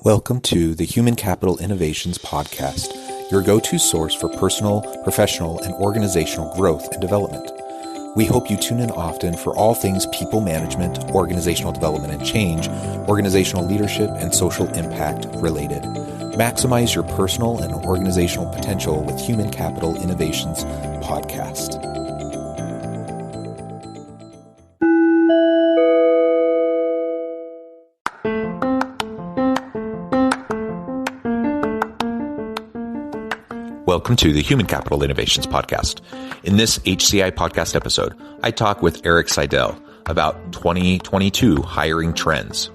Welcome to the Human Capital Innovations Podcast, your go-to source for personal, professional, and organizational growth and development. We hope you tune in often for all things people management, organizational development and change, organizational leadership, and social impact related. Maximize your personal and organizational potential with Human Capital Innovations Podcast. Welcome to the Human Capital Innovations Podcast. In this HCI podcast episode, I talk with Eric Sydell about 2022 hiring trends.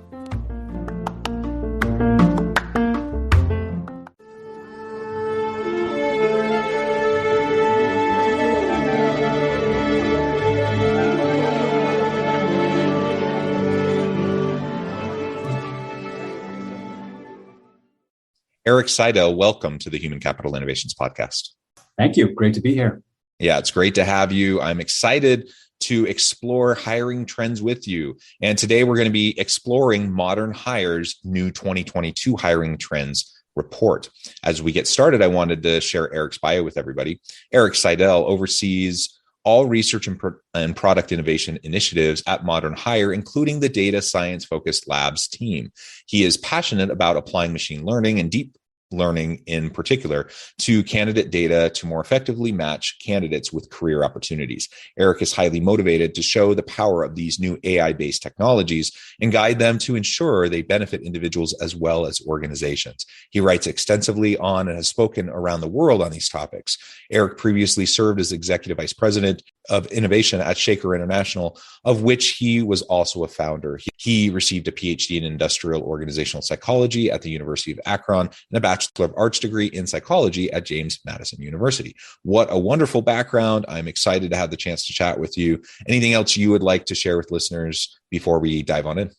Eric Sydell, welcome to the Human Capital Innovations Podcast. Thank you. Great to be here. Yeah, it's great to have you. I'm excited to explore hiring trends with you. And today we're going to be exploring Modern Hire's new 2022 hiring trends report. As we get started, I wanted to share Eric's bio with everybody. Eric Sydell oversees all research and product innovation initiatives at Modern Hire, including the data science-focused labs team. He is passionate about applying machine learning and deep learning in particular to candidate data to more effectively match candidates with career opportunities. Eric is highly motivated to show the power of these new AI-based technologies and guide them to ensure they benefit individuals as well as organizations. He writes extensively on and has spoken around the world on these topics. Eric previously served as Executive Vice President of Innovation at Shaker International, of which he was also a founder. He received a PhD in Industrial Organizational Psychology at the University of Akron and a Bachelor of Arts degree in Psychology at James Madison University. What a wonderful background. I'm excited to have the chance to chat with you. Anything else you would like to share with listeners before we dive on in?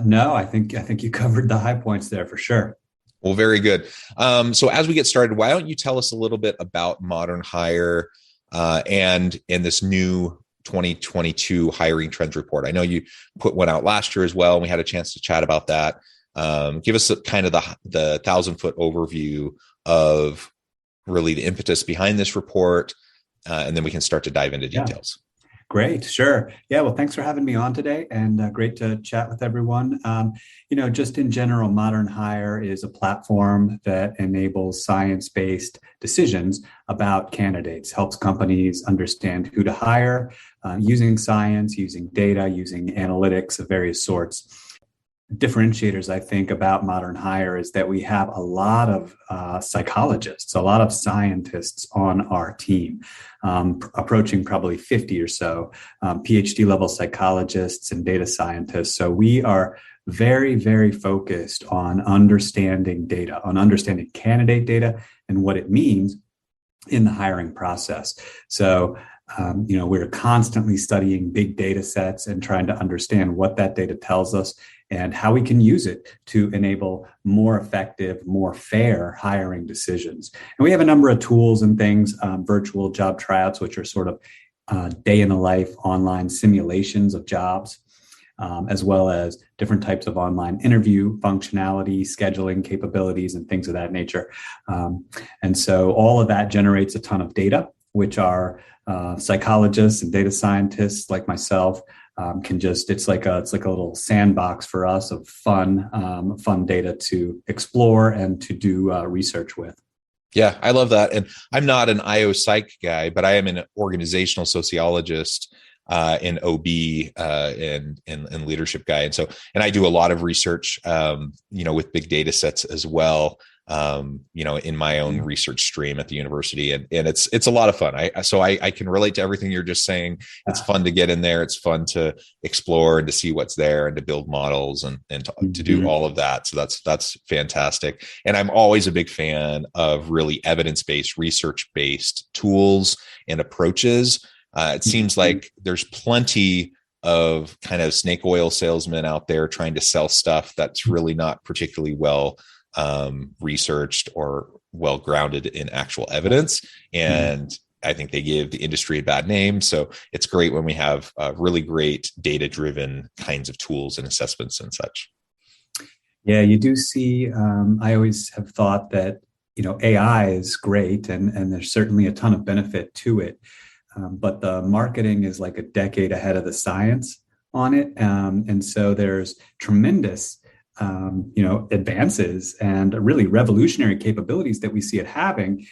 No, I think you covered the high points there for sure. Well, very good. So as we get started, why don't you tell us a little bit about Modern Hire and this new 2022 hiring trends report? I know you put one out last year as well, and we had a chance to chat about that. Give us kind of the 1,000-foot overview of really the impetus behind this report, and then we can start to dive into details. Great. Sure. Yeah. Well, thanks for having me on today, and great to chat with everyone. Just in general, Modern Hire is a platform that enables science-based decisions about candidates, helps companies understand who to hire using science, using data, using analytics of various sorts. Differentiators, I think, about Modern Hire is that we have a lot of psychologists, a lot of scientists on our team, approaching probably 50 or so PhD level psychologists and data scientists. So we are very, very focused on understanding data, on understanding candidate data and what it means in the hiring process. So we're constantly studying big data sets and trying to understand what that data tells us and how we can use it to enable more effective, more fair hiring decisions. And we have a number of tools and things, virtual job tryouts, which are sort of day in the life online simulations of jobs, as well as different types of online interview functionality, scheduling capabilities, and things of that nature. And so all of that generates a ton of data, which our psychologists and data scientists like myself can just, it's like a little sandbox for us of fun data to explore and to do research with. Yeah, I love that. And I'm not an IO psych guy, but I am an organizational sociologist in OB and leadership guy. And I do a lot of research, with big data sets as well. In my own research stream at the university, and it's a lot of fun. I can relate to everything you're just saying. It's fun to get in there. It's fun to explore and to see what's there and to build models and to do all of that. So that's fantastic. And I'm always a big fan of really evidence-based, research-based tools and approaches. It seems like there's plenty of kind of snake oil salesmen out there trying to sell stuff that's really not particularly well researched or well grounded in actual evidence. And I think they give the industry a bad name. So it's great when we have really great data-driven kinds of tools and assessments and such. Yeah, you do see. I always have thought that AI is great, and there's certainly a ton of benefit to it. But the marketing is like a decade ahead of the science on it, and so there's tremendous, advances and really revolutionary capabilities that we see it having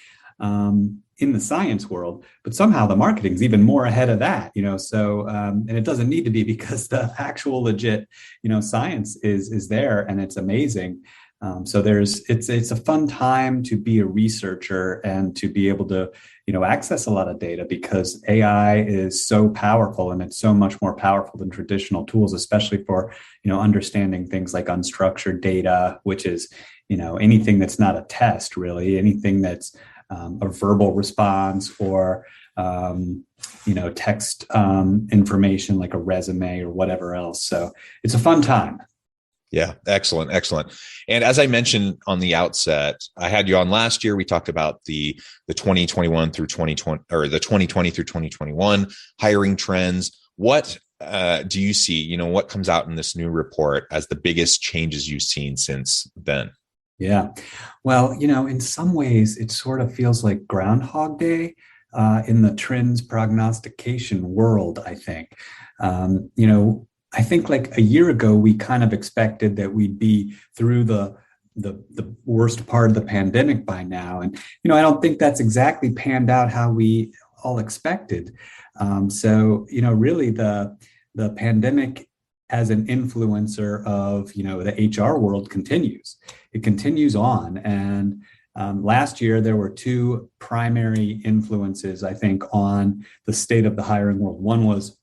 in the science world. But somehow the marketing's even more ahead of that. So and it doesn't need to be because the actual legit, science is there and it's amazing. So it's a fun time to be a researcher and to be able to access a lot of data because AI is so powerful and it's so much more powerful than traditional tools, especially for understanding things like unstructured data, which is anything that's not a test really, anything that's a verbal response or text information like a resume or whatever else. So it's a fun time. Yeah, excellent, excellent. And as I mentioned on the outset, I had you on last year. We talked about the 2021 through 2020 or the 2020 through 2021 hiring trends. What do you see? What comes out in this new report as the biggest changes you've seen since then? Yeah. Well, in some ways, it sort of feels like Groundhog Day in the trends prognostication world, I think. I think like a year ago, we kind of expected that we'd be through the worst part of the pandemic by now. And, I don't think that's exactly panned out how we all expected. So, really the pandemic as an influencer of, the HR world continues. It continues on. And last year, there were two primary influences, I think, on the state of the hiring world. One was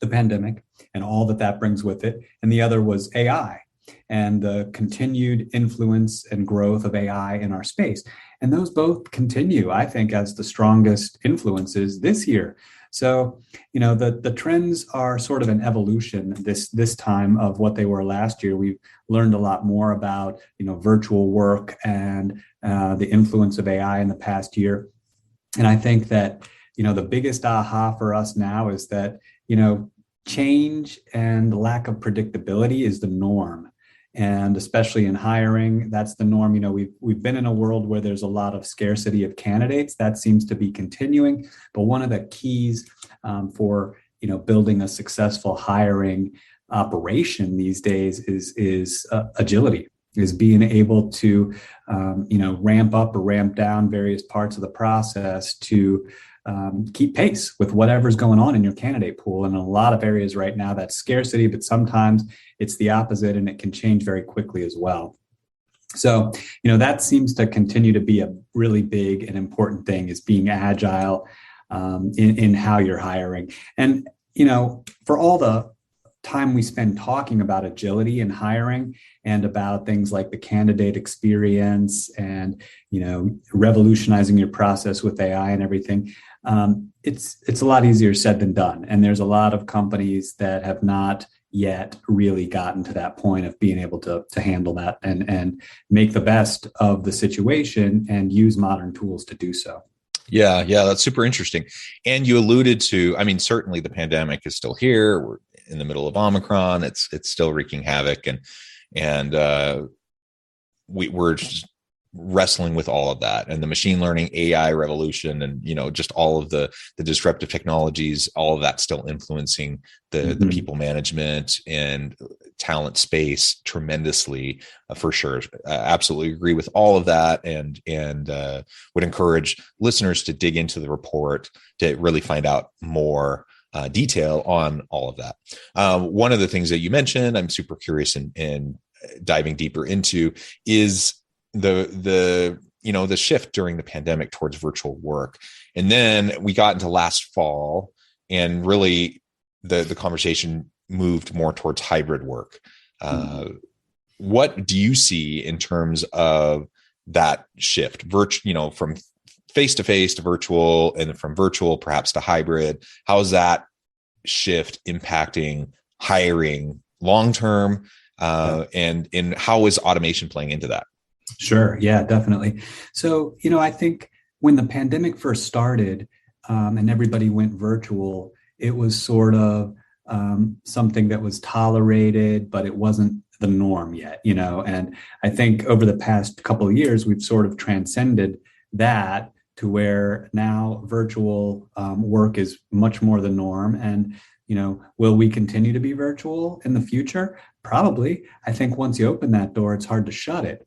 the pandemic and all that brings with it. And the other was AI and the continued influence and growth of AI in our space. And those both continue, I think, as the strongest influences this year. So, the trends are sort of an evolution this time of what they were last year. We've learned a lot more about, virtual work and the influence of AI in the past year. And I think that, the biggest aha for us now is that, change and lack of predictability is the norm. And especially in hiring, that's the norm. We've been in a world where there's a lot of scarcity of candidates. That seems to be continuing. But one of the keys for building a successful hiring operation these days is agility, is being able to ramp up or ramp down various parts of the process to keep pace with whatever's going on in your candidate pool. And in a lot of areas right now, that's scarcity, but sometimes it's the opposite and it can change very quickly as well. So, that seems to continue to be a really big and important thing, is being agile in how you're hiring. And, for all the time we spend talking about agility in hiring and about things like the candidate experience and, revolutionizing your process with AI and everything, it's a lot easier said than done. And there's a lot of companies that have not yet really gotten to that point of being able to handle that and make the best of the situation and use modern tools to do so. Yeah, that's super interesting. And you alluded to, I mean, certainly the pandemic is still here. We're in the middle of Omicron. It's still wreaking havoc, and we're just wrestling with all of that, and the machine learning AI revolution, and just all of the disruptive technologies, all of that still influencing the people management and talent space tremendously, for sure. Absolutely agree with all of that, and would encourage listeners to dig into the report to really find out more detail on all of that. One of the things that you mentioned, I'm super curious in diving deeper into, is the shift during the pandemic towards virtual work. And then we got into last fall, and really the conversation moved more towards hybrid work. What do you see in terms of that shift, from face-to-face to virtual, and from virtual perhaps to hybrid? How is that shift impacting hiring long-term? And how is automation playing into that? Sure. Yeah, definitely. So, I think when the pandemic first started and everybody went virtual, it was sort of something that was tolerated, but it wasn't the norm yet, and I think over the past couple of years, we've sort of transcended that to where now virtual work is much more the norm. And, will we continue to be virtual in the future? Probably. I think once you open that door, it's hard to shut it.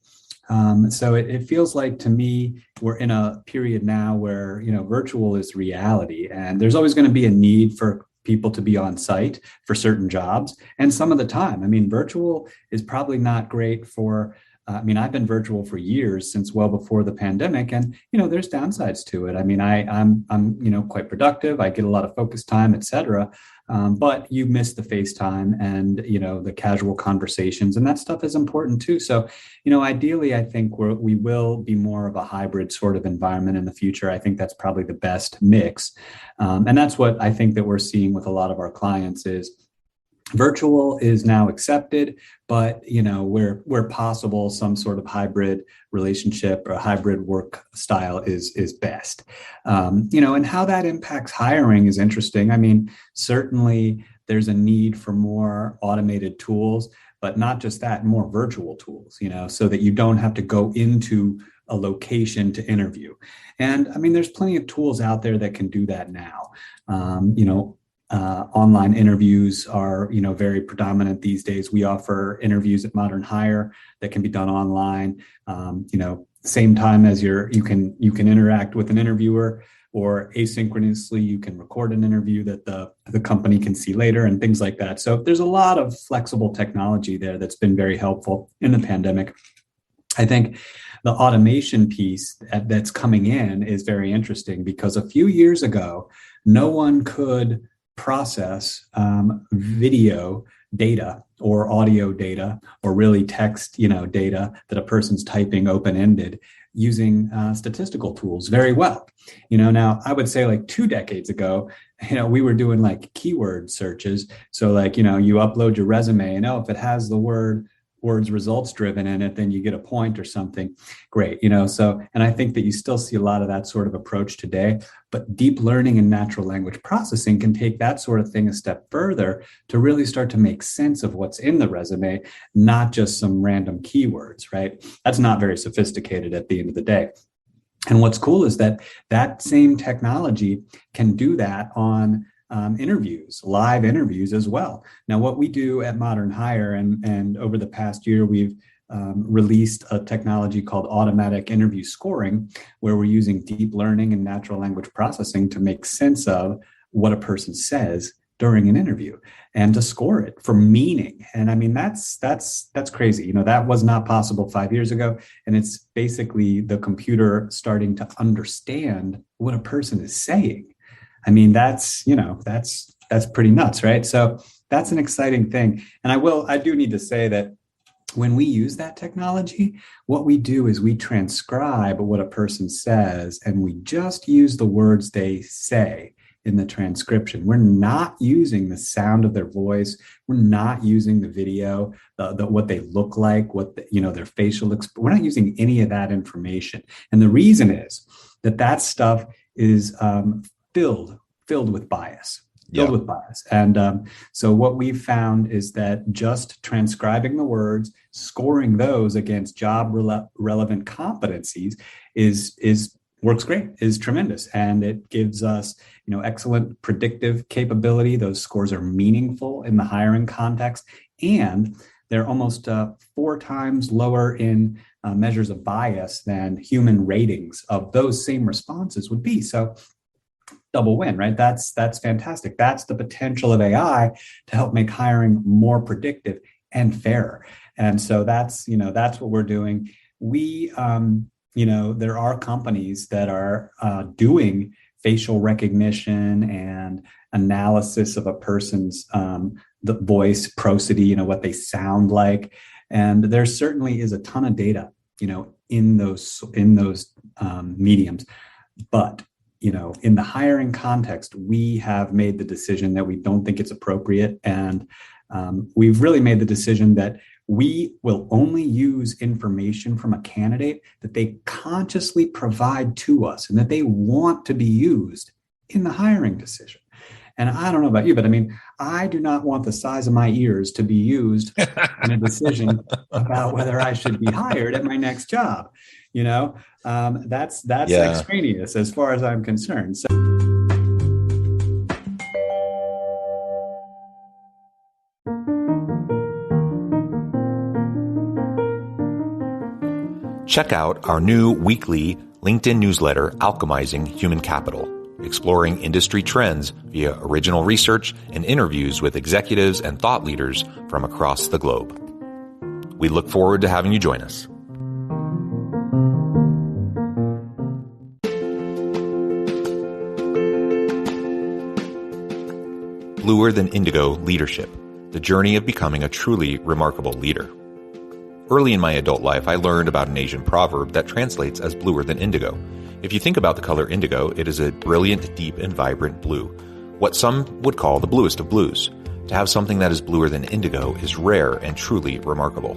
So it feels like to me, we're in a period now where, virtual is reality, and there's always going to be a need for people to be on site for certain jobs. And some of the time, I mean, virtual is probably not great for, I've been virtual for years, since well before the pandemic, and, there's downsides to it. I mean, I'm quite productive. I get a lot of focus time, et cetera. But you miss the FaceTime and, the casual conversations, and that stuff is important too. So, ideally, I think we will be more of a hybrid sort of environment in the future. I think that's probably the best mix. And that's what I think that we're seeing with a lot of our clients is virtual is now accepted, but where possible, some sort of hybrid relationship or hybrid work style is best. And how that impacts hiring is interesting. I mean, certainly there's a need for more automated tools, but not just that, more virtual tools, so that you don't have to go into a location to interview. And I mean, there's plenty of tools out there that can do that now. Online interviews are, very predominant these days. We offer interviews at Modern Hire that can be done online. Same time as you can interact with an interviewer, or asynchronously, you can record an interview that the company can see later and things like that. So there's a lot of flexible technology there that's been very helpful in the pandemic. I think the automation piece that's coming in is very interesting, because a few years ago, no one could process video data or audio data, or really text, data that a person's typing open-ended using statistical tools very well. Now I would say like 2 decades ago, we were doing like keyword searches. So like, you upload your resume, and if it has the words results driven in it, then you get a point or something. Great. So, and I think that you still see a lot of that sort of approach today, but deep learning and natural language processing can take that sort of thing a step further to really start to make sense of what's in the resume, not just some random keywords, right? That's not very sophisticated at the end of the day. And what's cool is that same technology can do that on interviews, live interviews as well. Now, what we do at Modern Hire, and over the past year, we've released a technology called automatic interview scoring, where we're using deep learning and natural language processing to make sense of what a person says during an interview and to score it for meaning. And I mean, that's crazy. That was not possible 5 years ago. And it's basically the computer starting to understand what a person is saying. I mean, that's pretty nuts, right? So that's an exciting thing. And I do need to say that when we use that technology, what we do is we transcribe what a person says, and we just use the words they say in the transcription. We're not using the sound of their voice. We're not using the video, what they look like, their facial expression. We're not using any of that information. And the reason is that stuff is filled with bias. And so what we've found is that just transcribing the words, scoring those against job relevant competencies works great, is tremendous. And it gives us, excellent predictive capability. Those scores are meaningful in the hiring context, and they're almost 4 times lower in measures of bias than human ratings of those same responses would be. So double win, right? That's fantastic. That's the potential of AI to help make hiring more predictive and fairer. And so that's what we're doing. We, there are companies that are doing facial recognition and analysis of a person's the voice, prosody, what they sound like. And there certainly is a ton of data, in those mediums. But in the hiring context, we have made the decision that we don't think it's appropriate. And we've really made the decision that we will only use information from a candidate that they consciously provide to us and that they want to be used in the hiring decision. And I don't know about you, but I mean, I do not want the size of my ears to be used in a decision about whether I should be hired at my next job. You know, that's Yeah. extraneous as far as I'm concerned. So Check out our new weekly LinkedIn newsletter, Alchemizing Human Capital, exploring industry trends via original research and interviews with executives and thought leaders from across the globe. We look forward to having you join us. Bluer Than Indigo Leadership, the journey of becoming a truly remarkable leader. Early in my adult life, I learned about an Asian proverb that translates as bluer than indigo. If you think about the color indigo, it is a brilliant, deep, and vibrant blue, what some would call the bluest of blues. To have something that is bluer than indigo is rare and truly remarkable.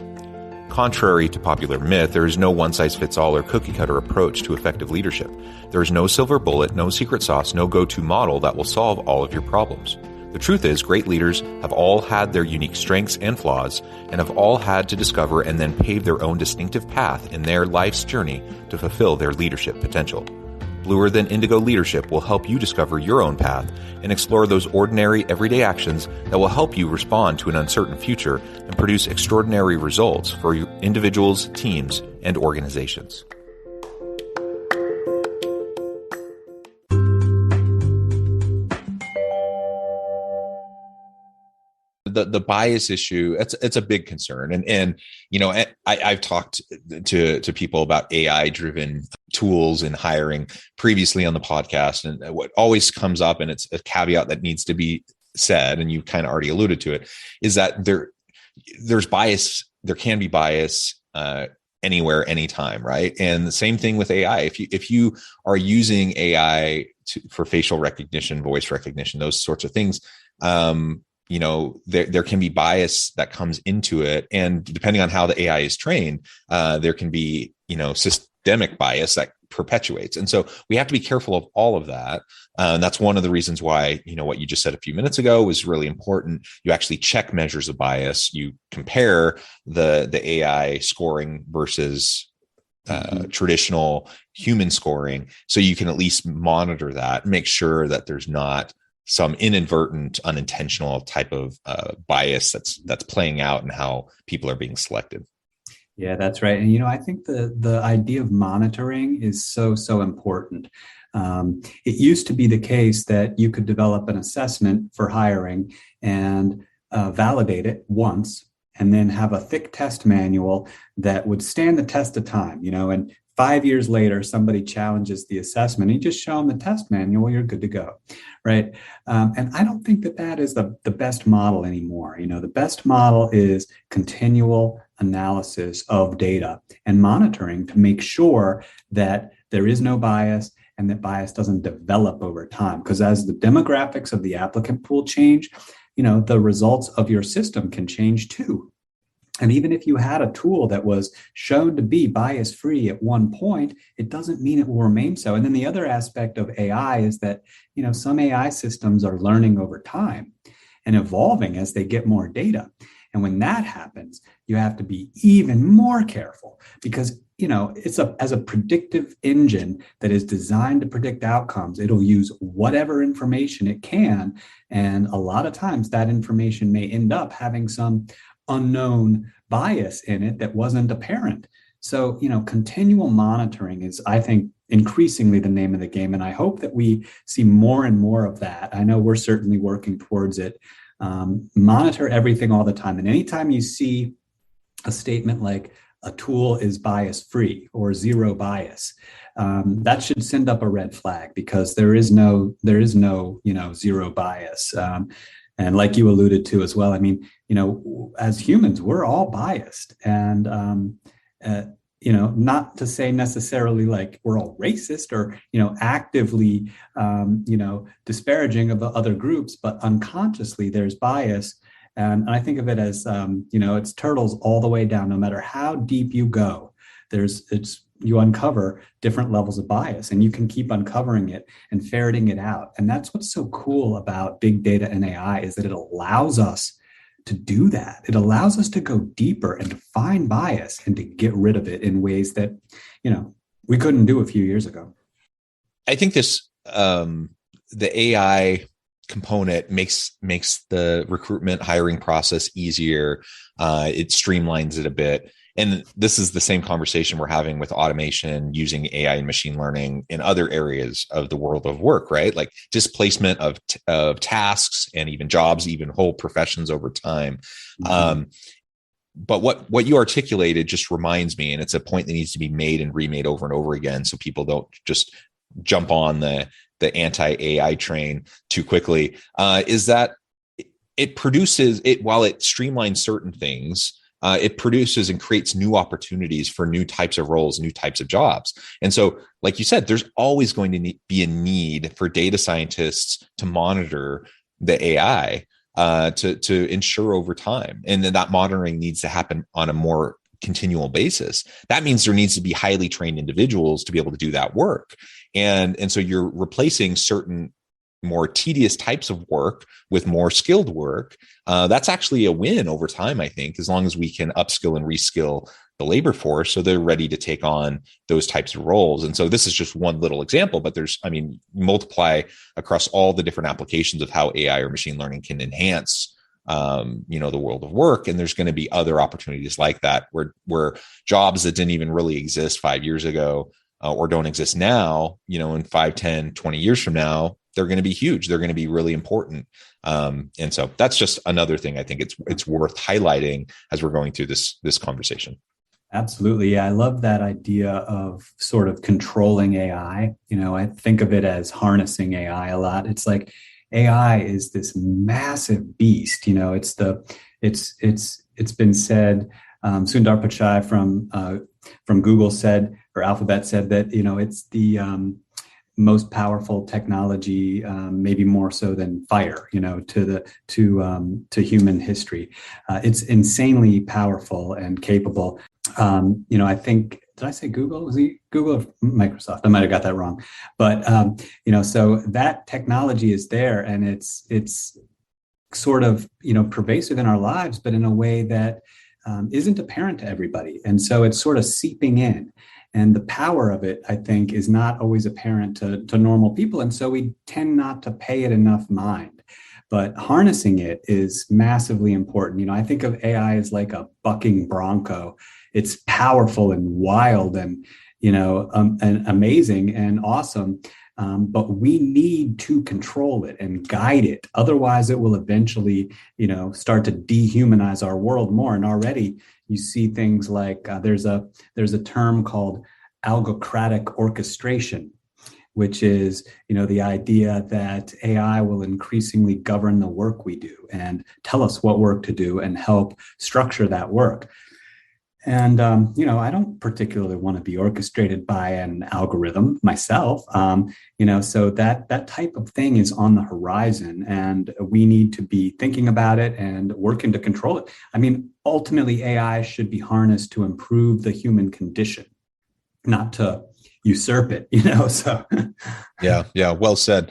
Contrary to popular myth, there is no one-size-fits-all or cookie-cutter approach to effective leadership. There is no silver bullet, no secret sauce, no go-to model that will solve all of your problems. The truth is, great leaders have all had their unique strengths and flaws, and have all had to discover and then pave their own distinctive path in their life's journey to fulfill their leadership potential. Bluer Than Indigo Leadership will help you discover your own path and explore those ordinary, everyday actions that will help you respond to an uncertain future and produce extraordinary results for individuals, teams, and organizations. The bias issue, it's a big concern. And you know, I've talked to people about AI driven tools in hiring previously on the podcast. And what always comes up, and it's a caveat that needs to be said, and you kind of already alluded to it, is that there's bias, there can be bias anywhere, anytime, right? And the same thing with AI. If you are using AI for facial recognition, voice recognition, those sorts of things, you know, there can be bias that comes into it. And depending on how the AI is trained, there can be, you know, systemic bias that perpetuates. And so we have to be careful of all of that. And that's one of the reasons why, you know, what you just said a few minutes ago was really important. You actually check measures of bias. You compare the AI scoring versus traditional human scoring, so you can at least monitor that, make sure that there's not some inadvertent, unintentional type of bias that's playing out in how people are being selected. Yeah, that's right. And, you know, I think the idea of monitoring is so important. It used to be the case that you could develop an assessment for hiring and validate it once, and then have a thick test manual that would stand the test of time, you know, and 5 years later, somebody challenges the assessment, and you just show them the test manual, you're good to go, right? And I don't think that is the best model anymore. You know, the best model is continual analysis of data and monitoring to make sure that there is no bias and that bias doesn't develop over time. Because as the demographics of the applicant pool change, you know, the results of your system can change too. And even if you had a tool that was shown to be bias-free at one point, it doesn't mean it will remain so. And then the other aspect of AI is that, you know, some AI systems are learning over time and evolving as they get more data. And when that happens, you have to be even more careful because, you know, it's as a predictive engine that is designed to predict outcomes. It'll use whatever information it can. And a lot of times that information may end up having some unknown bias in it that wasn't apparent. So, you know, continual monitoring is, I think, increasingly the name of the game. And I hope that we see more and more of that. I know we're certainly working towards it. Monitor everything all the time. And anytime you see a statement like a tool is bias-free or zero bias, that should send up a red flag because there is no, you know, zero bias. And like you alluded to as well, I mean, you know, as humans, we're all biased. And, you know, not to say necessarily like we're all racist or, you know, actively, you know, disparaging of other groups, but unconsciously there's bias. And I think of it as, you know, it's turtles all the way down, no matter how deep you go. It's you uncover different levels of bias, and you can keep uncovering it and ferreting it out. And that's what's so cool about big data and AI, is that it allows us to do that. It allows us to go deeper and to find bias and to get rid of it in ways that, we couldn't do a few years ago. I think the AI component makes the recruitment hiring process easier. It streamlines it a bit. And this is the same conversation we're having with automation using AI and machine learning in other areas of the world of work, right? Like displacement of tasks and even jobs, even whole professions over time. Mm-hmm. But what you articulated just reminds me, and it's a point that needs to be made and remade over and over again, so people don't just jump on the anti-AI train too quickly, is that it produces it while it streamlines certain things. It produces and creates new opportunities for new types of roles, new types of jobs. And so, like you said, there's always going to be a need for data scientists to monitor the AI to ensure over time. And then that monitoring needs to happen on a more continual basis. That means there needs to be highly trained individuals to be able to do that work. And so you're replacing certain more tedious types of work with more skilled work. That's actually a win over time, I think, as long as we can upskill and reskill the labor force so they're ready to take on those types of roles. And so this is just one little example, but multiply across all the different applications of how AI or machine learning can enhance the world of work. And there's going to be other opportunities like that where jobs that didn't even really exist 5 years ago or don't exist now, in 5, 10, 20 years from now, they're going to be huge. They're going to be really important. And so that's just another thing I think it's worth highlighting as we're going through this conversation. Absolutely. Yeah. I love that idea of sort of controlling AI. I think of it as harnessing AI a lot. It's like AI is this massive beast. It's been said, Sundar Pichai from Google said, or Alphabet said that, it's the most powerful technology, maybe more so than fire, to human history. It's insanely powerful and capable. I think, did I say Google? Was it Google or Microsoft? I might have got that wrong. But, so that technology is there, and it's sort of, pervasive in our lives, but in a way that isn't apparent to everybody. And so it's sort of seeping in. And the power of it, I think, is not always apparent to normal people. And so we tend not to pay it enough mind. But harnessing it is massively important. I think of AI as like a bucking bronco. It's powerful and wild and, and amazing and awesome. But we need to control it and guide it. Otherwise, it will eventually, start to dehumanize our world more. And already you see things like there's a term called algocratic orchestration, which is, the idea that AI will increasingly govern the work we do and tell us what work to do and help structure that work. And, I don't particularly want to be orchestrated by an algorithm myself. So that type of thing is on the horizon, and we need to be thinking about it and working to control it. Ultimately, AI should be harnessed to improve the human condition, not to usurp it, so. Yeah. Well said.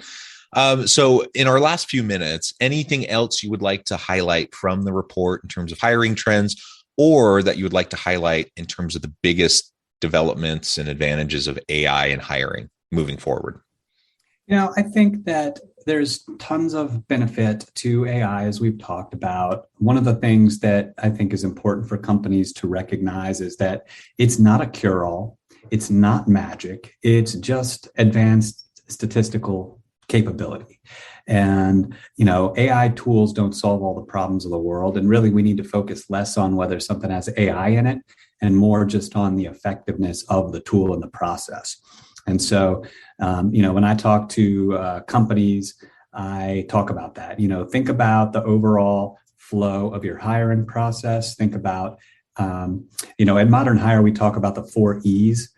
So in our last few minutes, anything else you would like to highlight from the report in terms of hiring trends, or that you would like to highlight in terms of the biggest developments and advantages of AI in hiring moving forward? I think that there's tons of benefit to AI, as we've talked about. One of the things that I think is important for companies to recognize is that it's not a cure-all. It's not magic. It's just advanced statistical capability. And, AI tools don't solve all the problems of the world. And really, we need to focus less on whether something has AI in it and more just on the effectiveness of the tool and the process. And so, when I talk to companies, I talk about that. Think about the overall flow of your hiring process. Think about, at Modern Hire, we talk about the 4 E's.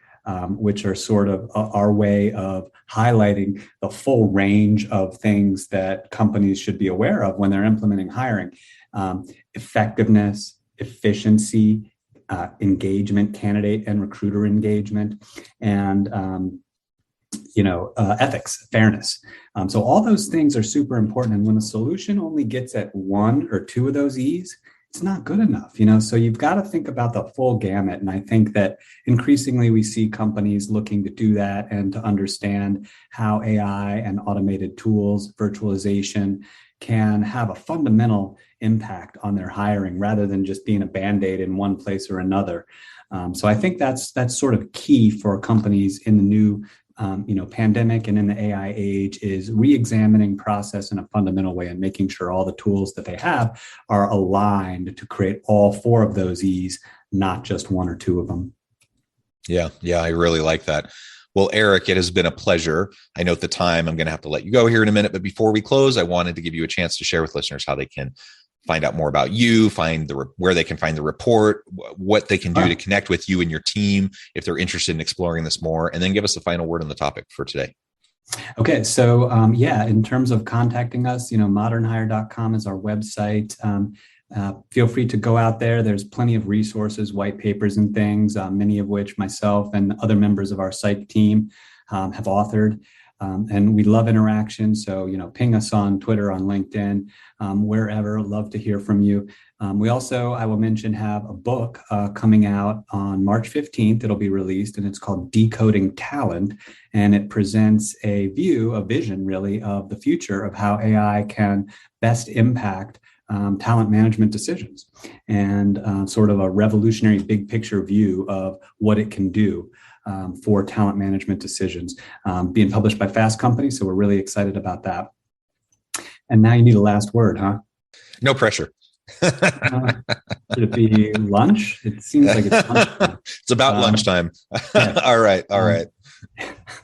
Which are sort of our way of highlighting the full range of things that companies should be aware of when they're implementing hiring. Effectiveness, efficiency, engagement, candidate and recruiter engagement, and ethics, fairness. So all those things are super important. And when a solution only gets at one or two of those E's, it's not good enough, so you've got to think about the full gamut. And I think that increasingly we see companies looking to do that and to understand how AI and automated tools, virtualization, can have a fundamental impact on their hiring rather than just being a Band-Aid in one place or another. So I think that's sort of key for companies in the new pandemic and in the AI age, is re-examining process in a fundamental way and making sure all the tools that they have are aligned to create all four of those E's, not just one or two of them. Yeah, I really like that. Well, Eric, it has been a pleasure. I know at the time I'm going to have to let you go here in a minute, but before we close, I wanted to give you a chance to share with listeners how they can find out more about you, where they can find the report, what they can do to connect with you and your team if they're interested in exploring this more, and then give us the final word on the topic for today. Okay. So, in terms of contacting us, modernhire.com is our website. Feel free to go out there. There's plenty of resources, white papers and things, many of which myself and other members of our psych team have authored. And we love interaction. So, ping us on Twitter, on LinkedIn, wherever. Love to hear from you. We also, I will mention, have a book coming out on March 15th. It'll be released, and it's called Decoding Talent. And it presents a vision really of the future of how AI can best impact talent management decisions, and sort of a revolutionary big picture view of what it can do for talent management decisions, being published by Fast Company. So we're really excited about that. And now you need a last word, huh? No pressure. Should it be lunch? It seems like it's lunchtime. It's about lunchtime. Yeah. All right.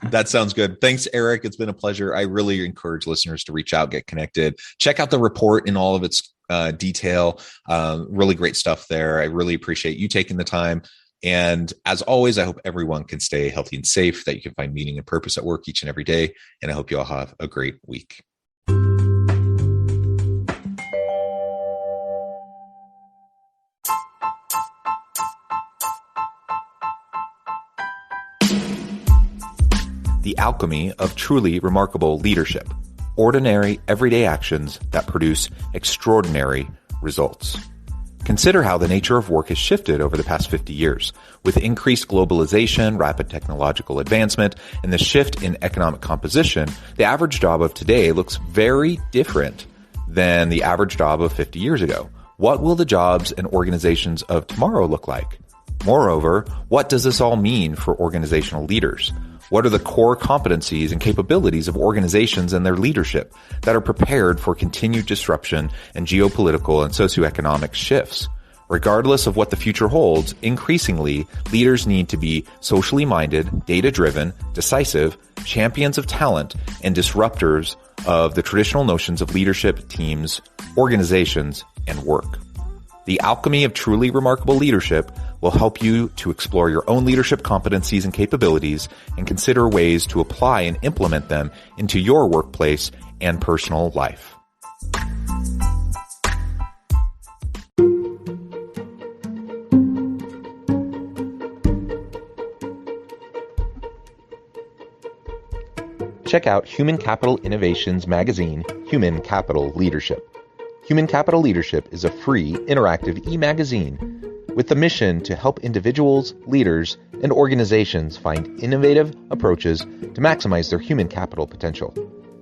That sounds good. Thanks, Eric. It's been a pleasure. I really encourage listeners to reach out, get connected, check out the report in all of its detail. Really great stuff there. I really appreciate you taking the time. And as always, I hope everyone can stay healthy and safe, that you can find meaning and purpose at work each and every day. And I hope you all have a great week. The alchemy of truly remarkable leadership. Ordinary, everyday actions that produce extraordinary results. Consider how the nature of work has shifted over the past 50 years. With increased globalization, rapid technological advancement, and the shift in economic composition, the average job of today looks very different than the average job of 50 years ago. What will the jobs and organizations of tomorrow look like? Moreover, what does this all mean for organizational leaders? What are the core competencies and capabilities of organizations and their leadership that are prepared for continued disruption and geopolitical and socioeconomic shifts? Regardless of what the future holds, increasingly, leaders need to be socially minded, data-driven, decisive, champions of talent, and disruptors of the traditional notions of leadership, teams, organizations, and work. The alchemy of truly remarkable leadership will help you to explore your own leadership competencies and capabilities and consider ways to apply and implement them into your workplace and personal life. Check out Human Capital Innovations magazine, Human Capital Leadership. Human Capital Leadership is a free, interactive e-magazine with the mission to help individuals, leaders, and organizations find innovative approaches to maximize their human capital potential.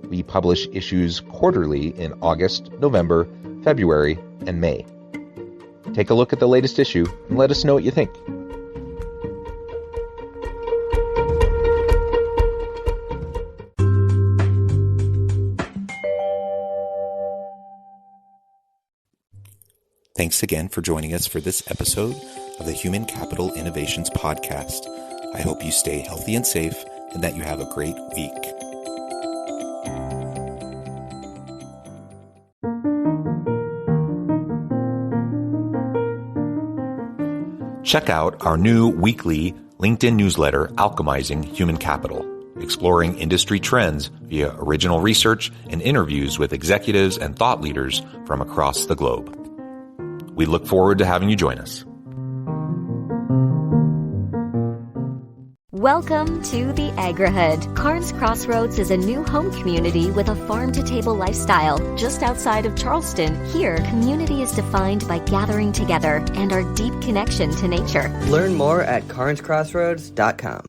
We publish issues quarterly in August, November, February, and May. Take a look at the latest issue and let us know what you think. Thanks again for joining us for this episode of the Human Capital Innovations Podcast. I hope you stay healthy and safe and that you have a great week. Check out our new weekly LinkedIn newsletter, Alchemizing Human Capital, exploring industry trends via original research and interviews with executives and thought leaders from across the globe. We look forward to having you join us. Welcome to the Agrihood. Carnes Crossroads is a new home community with a farm-to-table lifestyle. Just outside of Charleston, here, community is defined by gathering together and our deep connection to nature. Learn more at carnescrossroads.com.